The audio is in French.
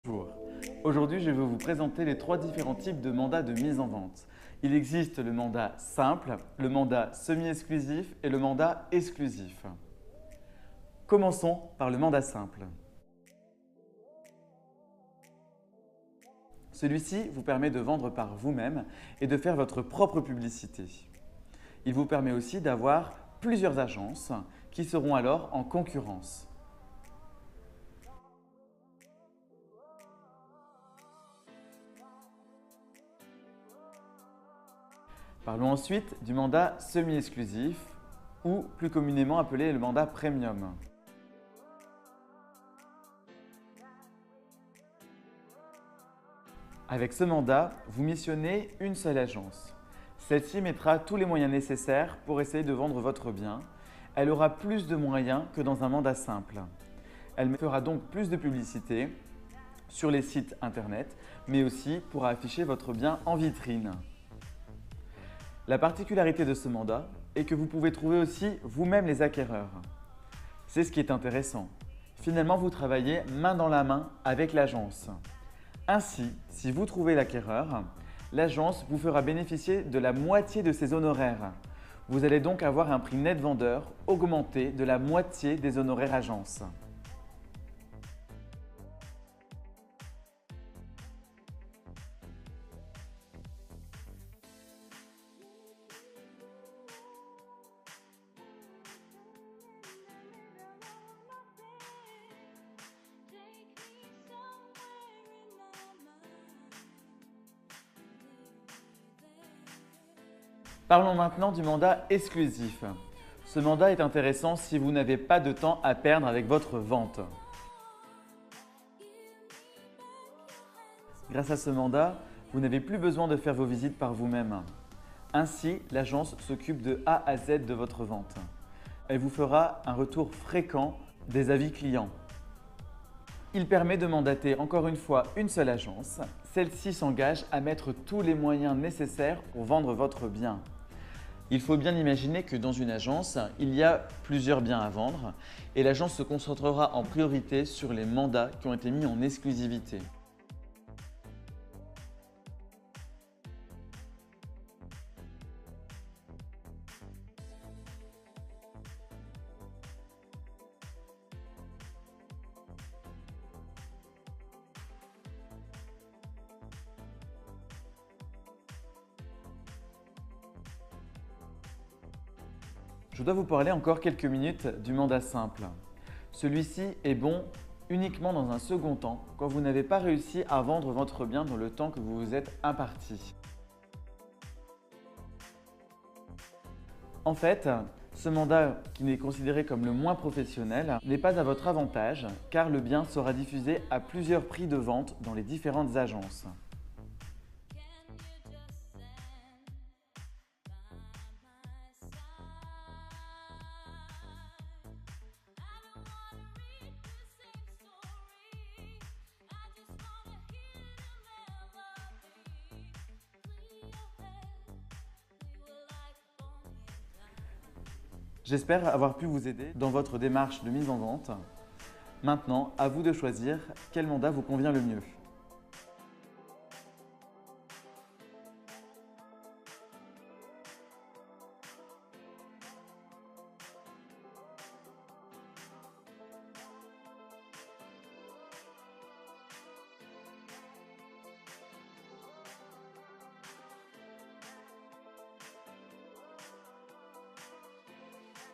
Bonjour. Aujourd'hui, je vais vous présenter les trois différents types de mandats de mise en vente. Il existe le mandat simple, le mandat semi-exclusif et le mandat exclusif. Commençons par le mandat simple. Celui-ci vous permet de vendre par vous-même et de faire votre propre publicité. Il vous permet aussi d'avoir plusieurs agences qui seront alors en concurrence. Parlons ensuite du mandat semi-exclusif ou plus communément appelé le mandat premium. Avec ce mandat, vous missionnez une seule agence. Celle-ci mettra tous les moyens nécessaires pour essayer de vendre votre bien. Elle aura plus de moyens que dans un mandat simple. Elle fera donc plus de publicité sur les sites internet, mais aussi pourra afficher votre bien en vitrine. La particularité de ce mandat est que vous pouvez trouver aussi vous-même les acquéreurs. C'est ce qui est intéressant. Finalement, vous travaillez main dans la main avec l'agence. Ainsi, si vous trouvez l'acquéreur, l'agence vous fera bénéficier de la moitié de ses honoraires. Vous allez donc avoir un prix net vendeur augmenté de la moitié des honoraires agence. Parlons maintenant du mandat exclusif. Ce mandat est intéressant si vous n'avez pas de temps à perdre avec votre vente. Grâce à ce mandat, vous n'avez plus besoin de faire vos visites par vous-même. Ainsi, l'agence s'occupe de A à Z de votre vente. Elle vous fera un retour fréquent des avis clients. Il permet de mandater encore une fois une seule agence. Celle-ci s'engage à mettre tous les moyens nécessaires pour vendre votre bien. Il faut bien imaginer que dans une agence, il y a plusieurs biens à vendre et l'agence se concentrera en priorité sur les mandats qui ont été mis en exclusivité. Je dois vous parler encore quelques minutes du mandat simple. Celui-ci est bon uniquement dans un second temps, quand vous n'avez pas réussi à vendre votre bien dans le temps que vous vous êtes imparti. En fait, ce mandat, qui n'est considéré comme le moins professionnel, n'est pas à votre avantage car le bien sera diffusé à plusieurs prix de vente dans les différentes agences. J'espère avoir pu vous aider dans votre démarche de mise en vente. Maintenant, à vous de choisir quel mandat vous convient le mieux.